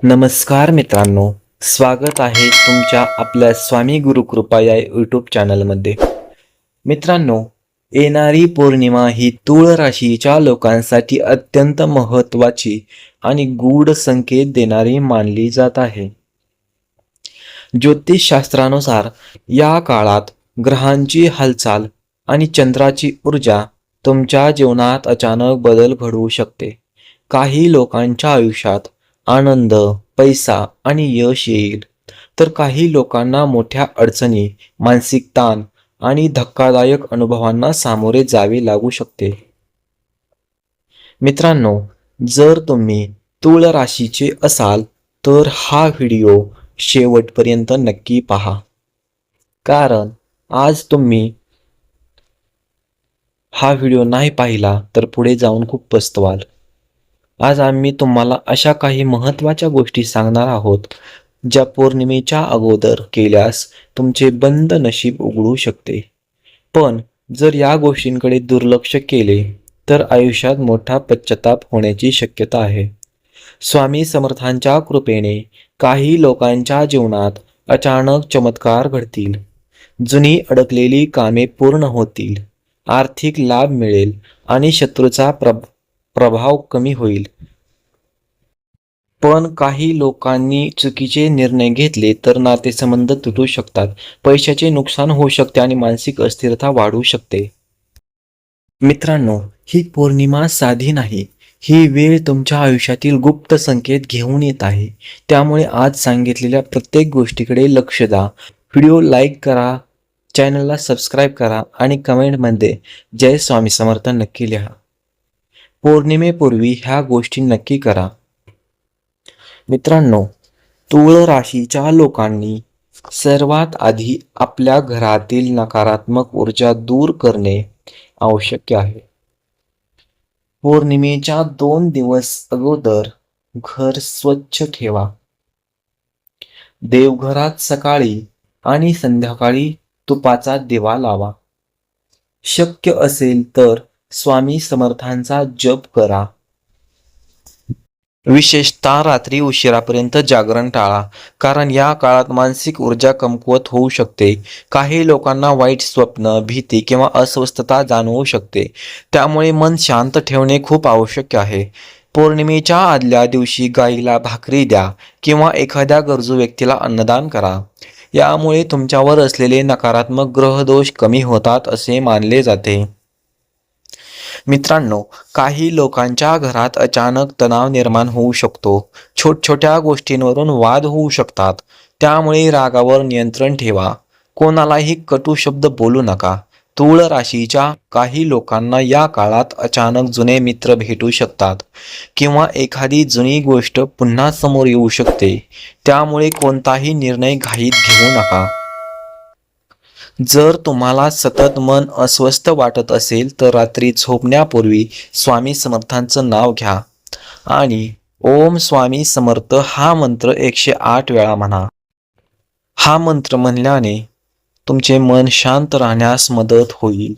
नमस्कार मित्रांनो, स्वागत आहे तुमच्या आपल्या स्वामी गुरुकृपा या यूट्यूब चॅनलमध्ये. मित्रांनो, येणारी पौर्णिमा ही तूळ राशीच्या लोकांसाठी अत्यंत महत्त्वाची आणि गूढ संकेत देणारी मानली जात आहे. ज्योतिषशास्त्रानुसार या काळात ग्रहांची हालचाल आणि चंद्राची ऊर्जा तुमच्या जीवनात अचानक बदल घडवू शकते. काही लोकांच्या आयुष्यात आनंद, पैसा आणि यश येईल, तर काही लोकांना मोठ्या अडचणी, मानसिक ताण आणि धक्कादायक अनुभवांना सामोरे जावे लागू शकते. मित्रांनो, जर तुम्ही तूळ राशीचे असाल तर हा व्हिडिओ शेवटपर्यंत नक्की पहा. कारण आज तुम्ही हा व्हिडिओ नाही पाहिला तर पुढे जाऊन खूप पस्तवाल. आज आम्ही तुम्हाला अशा काही महत्त्वाच्या गोष्टी सांगणार आहोत, ज्या पौर्णिमेच्या अगोदर केल्यास तुमचे बंद नशीब उघडू शकते. पण जर या गोष्टींकडे दुर्लक्ष केले तर आयुष्यात मोठा पश्चाताप होण्याची शक्यता आहे. स्वामी समर्थांच्या कृपेने काही लोकांच्या जीवनात अचानक चमत्कार घडतील. जुनी अडकलेली कामे पूर्ण होतील, आर्थिक लाभ मिळेल आणि शत्रूचा प्रभाव कमी होईल. पण काही लोकांनी चुकीचे निर्णय घेतले तर नातेसंबंध तुटू शकतात, पैशाचे नुकसान होऊ शकते आणि मानसिक अस्थिरता वाढू शकते. मित्रांनो, ही पौर्णिमा साधी नाही. ही वेळ तुमच्या आयुष्यातील गुप्त संकेत घेऊन येत आहे. त्यामुळे आज सांगितलेल्या प्रत्येक गोष्टीकडे लक्ष द्या. व्हिडिओ लाईक करा, चॅनलला सबस्क्राईब करा आणि कमेंटमध्ये जय स्वामी समर्थ नक्की लिहा. पौर्णिमेपूर्वी ह्या गोष्टी नक्की करा. मित्रांनो, तूळ राशीच्या लोकांनी सर्वात आधी आपल्या घरातील नकारात्मक ऊर्जा दूर करणे आवश्यक आहे. पौर्णिमेच्या 2 दिवस अगोदर घर स्वच्छ ठेवा. देवघरात सकाळी आणि संध्याकाळी तुपाचा दिवा लावा. शक्य असेल तर स्वामी समर्थांचा जप करा. विशेषतः रात्री उशिरापर्यंत जागरण टाळा, कारण या काळात मानसिक ऊर्जा कमकुवत होऊ शकते. काही लोकांना वाईट स्वप्न, भीती किंवा अस्वस्थता जाणवू शकते. त्यामुळे मन शांत ठेवणे खूप आवश्यक आहे. पौर्णिमेच्या आदल्या दिवशी गाईला भाकरी द्या किंवा एखाद्या गरजू व्यक्तीला अन्नदान करा. यामुळे तुमच्यावर असलेले नकारात्मक ग्रहदोष कमी होतात असे मानले जाते. मित्रांनो, काही लोकांच्या घरात अचानक तणाव निर्माण होऊ शकतो. छोट्या गोष्टींवरून वाद होऊ शकतात. त्यामुळे रागावर नियंत्रण ठेवा. कोणालाही कटू शब्द बोलू नका. तूळ राशीच्या काही लोकांना या काळात अचानक जुने मित्र भेटू शकतात किंवा एखादी जुनी गोष्ट पुन्हा समोर येऊ शकते. त्यामुळे कोणताही निर्णय घाईत घेऊ नका. जर तुम्हाला सतत मन अस्वस्थ वाटत असेल तर रात्री झोपण्यापूर्वी स्वामी समर्थांचं नाव घ्या आणि ओम स्वामी समर्थ हा मंत्र 108 वेळा म्हणा. हा मंत्र म्हणल्याने तुमचे मन शांत राहण्यास मदत होईल.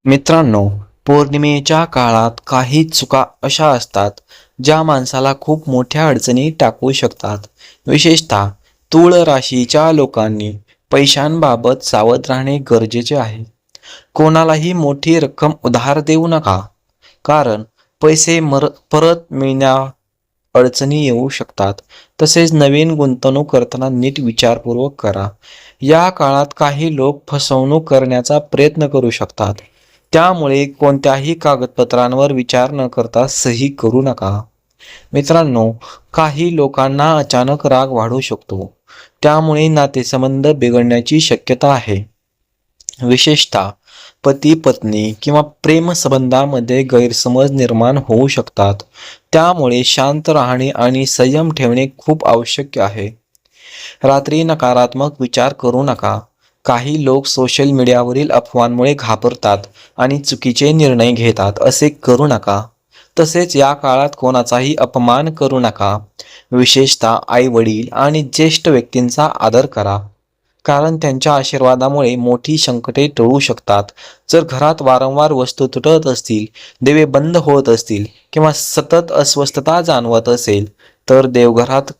मित्रांनो, पौर्णिमेच्या काळात काही चुका अशा असतात ज्या माणसाला खूप मोठ्या अडचणी टाकू शकतात. विशेषतः तूळ राशीच्या लोकांनी पैशांबाबत सावध राहणे गरजेचे आहे. कोणालाही मोठी रक्कम उधार देऊ नका, कारण पैसे परत मिळण्या अडचणी येऊ शकतात. तसेच नवीन गुंतवणूक करताना नीट विचारपूर्वक करा. या काळात काही लोक फसवणूक करण्याचा प्रयत्न करू शकतात. त्यामुळे कोणत्याही कागदपत्रांवर विचार न करता सही करू नका. मित्रांनो, काही लोकांना अचानक राग वाढू शकतो. त्यामुळे नातेसंबंध बिघडण्याची शक्यता आहे. विशेषतः पती पत्नी किंवा प्रेम संबंधामध्ये गैरसमज निर्माण होऊ शकतात. त्यामुळे शांत राहणे आणि संयम ठेवणे खूप आवश्यक आहे. रात्री नकारात्मक विचार करू नका. काही लोक सोशल मीडियावरील अफवांमुळे घाबरतात आणि चुकीचे निर्णय घेतात. असे करू नका. तसेच या काळात कोणाचाही अपमान करू नका. विशेषतः आई वडील आणि ज्येष्ठ व्यक्तींचा आदर करा, कारण त्यांच्या आशीर्वादामुळे मोठी संकटे टळू शकतात. जर घरात वारंवार वस्तू तुटत असतील, दिवे बंद होत असतील किंवा सतत अस्वस्थता जाणवत असेल तर देवघरात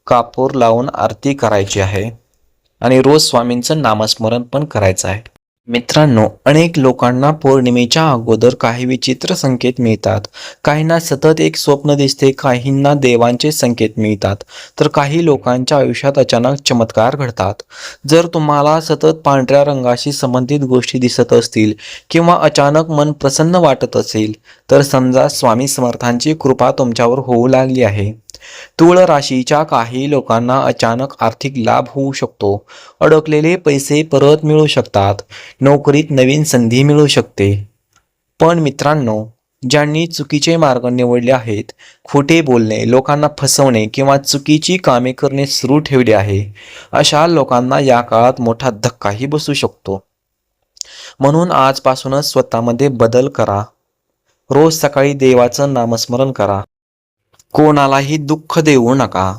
कापूर लावून आरती करायची आहे आणि रोज स्वामींचं नामस्मरण पण करायचं आहे. मित्रांनो, अनेक लोकांना पौर्णिमेच्या अगोदर काही विचित्र संकेत मिळतात. काहींना सतत एक स्वप्न दिसते, काहींना देवांचे संकेत मिळतात, तर काही लोकांच्या आयुष्यात अचानक चमत्कार घडतात. जर तुम्हाला सतत पांढऱ्या रंगाशी संबंधित गोष्टी दिसत असतील किंवा अचानक मन प्रसन्न वाटत असेल, तर समजा स्वामी समर्थांची कृपा तुमच्यावर होऊ लागली आहे. तूळ राशीच्या काही लोकांना अचानक आर्थिक लाभ होऊ शकतो. अडकलेले पैसे परत मिळू शकतात. नोकरीत नवीन संधी मिळू शकते. पण मित्रांनो, ज्यांनी चुकीचे मार्ग निवडले आहेत, खोटे बोलणे, लोकांना फसवणे किंवा चुकीची कामे करणे सुरू ठेवले आहे, अशा लोकांना या काळात मोठा धक्काही बसू शकतो. म्हणून आजपासूनच स्वतःमध्ये बदल करा. रोज सकाळी देवाचं नामस्मरण करा. कोणालाही दुःख देऊ नका.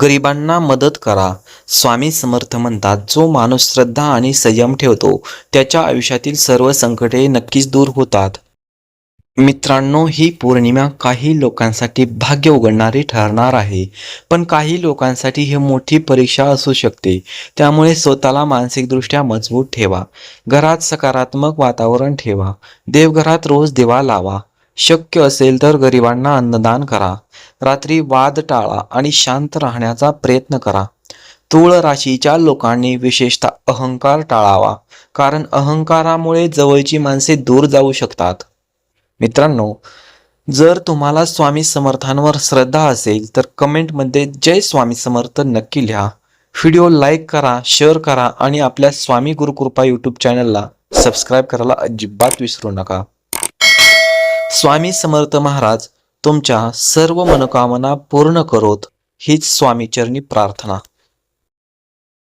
गरिबांना मदत करा. स्वामी समर्थ म्हणतात, जो माणूस श्रद्धा आणि संयम ठेवतो त्याच्या आयुष्यातील सर्व संकटे नक्कीच दूर होतात. मित्रांनो, ही पौर्णिमा काही लोकांसाठी भाग्य उघडणारी ठरणार आहे, पण काही लोकांसाठी ही मोठी परीक्षा असू शकते. त्यामुळे स्वतःला मानसिकदृष्ट्या मजबूत ठेवा. घरात सकारात्मक वातावरण ठेवा. देवघरात रोज दिवा लावा. शक्य असेल तर गरिबांना अन्नदान करा. रात्री वाद टाळा आणि शांत राहण्याचा प्रयत्न करा. तूळ राशीच्या लोकांनी विशेषतः अहंकार टाळावा, कारण अहंकारामुळे जवळची माणसे दूर जाऊ शकतात. मित्रांनो, जर तुम्हाला स्वामी समर्थांवर श्रद्धा असेल तर कमेंटमध्ये जय स्वामी समर्थ नक्की लिहा. व्हिडिओ लाईक करा, शेअर करा आणि आपल्या स्वामी गुरुकृपा यूट्यूब चॅनलला सबस्क्राईब करायला अजिबात विसरू नका. स्वामी समर्थ महाराज तुमच्या सर्व मनोकामना पूर्ण करोत, हीच स्वामीचरणी प्रार्थना.